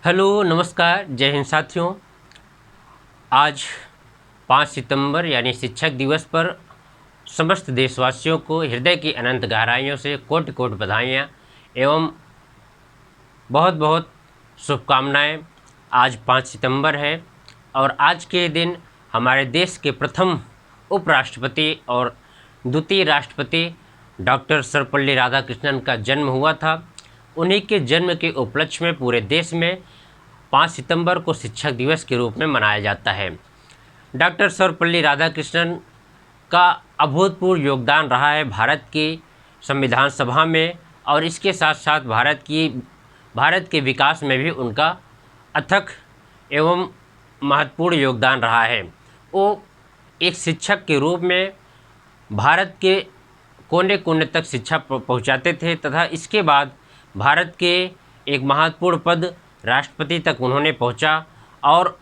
Hello नमस्कार, जय हिंद साथियों। आज 5 सितंबर यानी शिक्षक दिवस पर समस्त देशवासियों को हृदय की अनंत गहराइयों से कोटि कोटि बधाइयाँ एवं बहुत बहुत शुभकामनाएं। आज 5 सितंबर है और आज के दिन हमारे देश के प्रथम उपराष्ट्रपति और द्वितीय राष्ट्रपति डॉक्टर सर्वपल्ली राधाकृष्णन का जन्म हुआ था। उन्हीं के जन्म के उपलक्ष्य में पूरे देश में 5 सितंबर को शिक्षक दिवस के रूप में मनाया जाता है। डॉक्टर सर्वपल्ली राधाकृष्णन का अभूतपूर्व योगदान रहा है भारत की संविधान सभा में, और इसके साथ साथ भारत के विकास में भी उनका अथक एवं महत्वपूर्ण योगदान रहा है। वो एक शिक्षक के रूप में भारत के कोने कोने तक शिक्षा पहुंचाते थे तथा इसके बाद भारत के एक महत्वपूर्ण पद राष्ट्रपति तक उन्होंने पहुंचा, और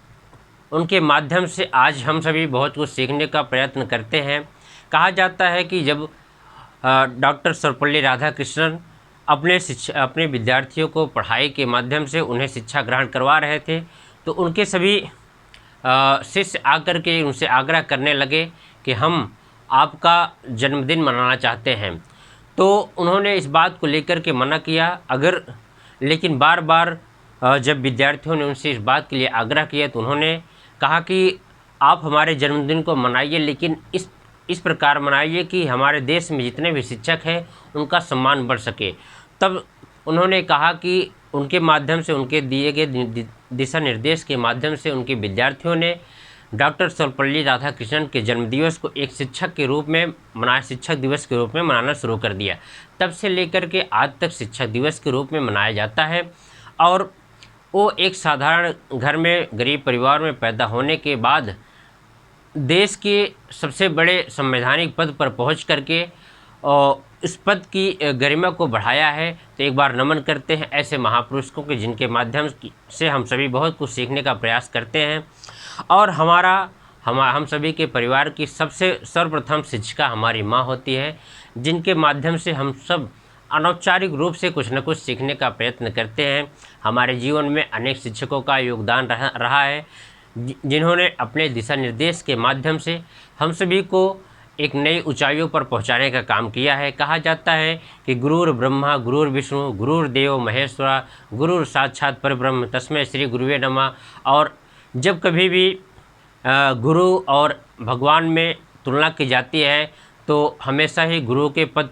उनके माध्यम से आज हम सभी बहुत कुछ सीखने का प्रयत्न करते हैं। कहा जाता है कि जब डॉक्टर सर्वपल्ली राधाकृष्णन अपने विद्यार्थियों को पढ़ाई के माध्यम से उन्हें शिक्षा ग्रहण करवा रहे थे, तो उनके सभी शिष्य आकर के उनसे आग्रह करने लगे कि हम आपका जन्मदिन मनाना चाहते हैं। तो उन्होंने इस बात को लेकर के मना किया, लेकिन बार बार जब विद्यार्थियों ने उनसे इस बात के लिए आग्रह किया तो उन्होंने कहा कि आप हमारे जन्मदिन को मनाइए, लेकिन इस प्रकार मनाइए कि हमारे देश में जितने भी शिक्षक हैं उनका सम्मान बढ़ सके। तब उन्होंने कहा कि उनके माध्यम से, उनके दिए गए दिशा निर्देश के माध्यम से उनके विद्यार्थियों ने डॉक्टर सर्वपल्ली राधाकृष्णन के जन्मदिवस को एक शिक्षक दिवस के रूप में मनाना शुरू कर दिया। तब से लेकर के आज तक शिक्षक दिवस के रूप में मनाया जाता है। और वो एक साधारण घर में गरीब परिवार में पैदा होने के बाद देश के सबसे बड़े संवैधानिक पद पर पहुंच करके और इस पद की गरिमा को बढ़ाया है। तो एक बार नमन करते हैं ऐसे महापुरुषों के, जिनके माध्यम से हम सभी बहुत कुछ सीखने का प्रयास करते हैं। और हम सभी के परिवार की सबसे सर्वप्रथम शिक्षिका हमारी माँ होती है, जिनके माध्यम से हम सब अनौपचारिक रूप से कुछ न कुछ सीखने का प्रयत्न करते हैं। हमारे जीवन में अनेक शिक्षकों का योगदान रहा है, जिन्होंने अपने दिशा निर्देश के माध्यम से हम सभी को एक नई ऊंचाइयों पर पहुंचाने का काम किया है। कहा जाता है कि गुरुर् ब्रह्मा गुरुर्विष्णु गुरुर्देव महेश्वरा गुरुर् साक्षात् परब्रह्म तस्मै श्री गुरुवे नमः। और जब कभी भी गुरु और भगवान में तुलना की जाती है तो हमेशा ही गुरु के पद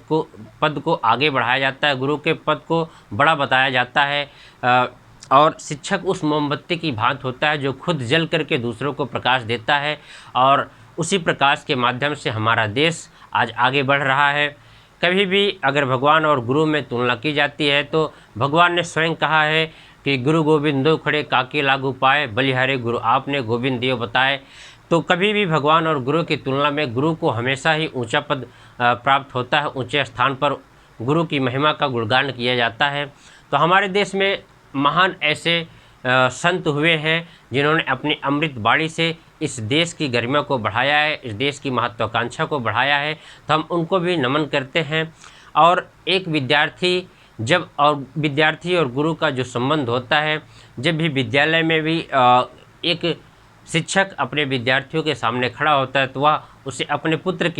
को आगे बढ़ाया जाता है, गुरु के पद को बड़ा बताया जाता है। और शिक्षक उस मोमबत्ती की भांति होता है जो खुद जल करके दूसरों को प्रकाश देता है, और उसी प्रकाश के माध्यम से हमारा देश आज आगे बढ़ रहा है। कभी भी अगर भगवान और गुरु में तुलना की जाती है तो भगवान ने स्वयं कहा है कि गुरु गोविंद दो खड़े काके लागू पाए, बलिहारे गुरु आपने गोविंद देव बताए। तो कभी भी भगवान और गुरु की तुलना में गुरु को हमेशा ही ऊंचा पद प्राप्त होता है, ऊंचे स्थान पर गुरु की महिमा का गुणगान किया जाता है। तो हमारे देश में महान ऐसे संत हुए हैं जिन्होंने अपनी अमृत वाणी से इस देश की गरिमा को बढ़ाया है, इस देश की महत्वाकांक्षा को बढ़ाया है। तो हम उनको भी नमन करते हैं। और एक विद्यार्थी और गुरु का जो संबंध होता है, जब भी विद्यालय में भी एक शिक्षक अपने विद्यार्थियों के सामने खड़ा होता है तो वह उसे अपने पुत्री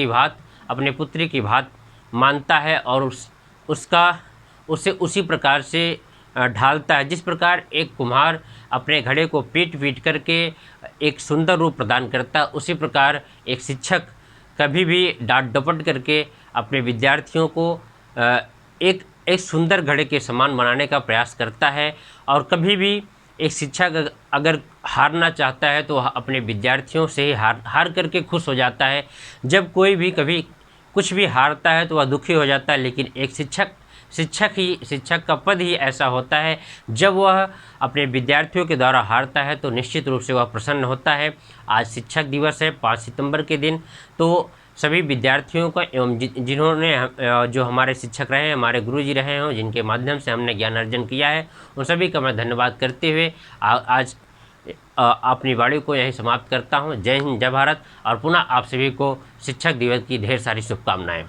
की भांति मानता है और उसे उसी प्रकार से ढालता है। जिस प्रकार एक कुम्हार अपने घड़े को पीट करके एक सुंदर रूप प्रदान करता है, उसी प्रकार एक शिक्षक कभी भी डांट डपट करके अपने विद्यार्थियों को एक सुंदर घड़े के समान बनाने का प्रयास करता है। और कभी भी एक शिक्षक अगर हारना चाहता है तो वह अपने विद्यार्थियों से ही हार करके खुश हो जाता है। जब कोई भी कभी कुछ भी हारता है तो वह दुखी हो जाता है, लेकिन एक शिक्षक का पद ही ऐसा होता है, जब वह अपने विद्यार्थियों के द्वारा हारता है तो निश्चित रूप से वह प्रसन्न होता है। आज शिक्षक दिवस है 5 सितंबर के दिन। तो सभी विद्यार्थियों का एवं जिन्होंने जो हमारे शिक्षक रहे हैं, हमारे गुरुजी रहे हों, जिनके माध्यम से हमने ज्ञान अर्जन किया है, उन सभी का मैं धन्यवाद करते हुए आज अपनी वाणी को यहीं समाप्त करता हूं। जय हिंद, जय भारत। और पुनः आप सभी को शिक्षक दिवस की ढेर सारी शुभकामनाएं।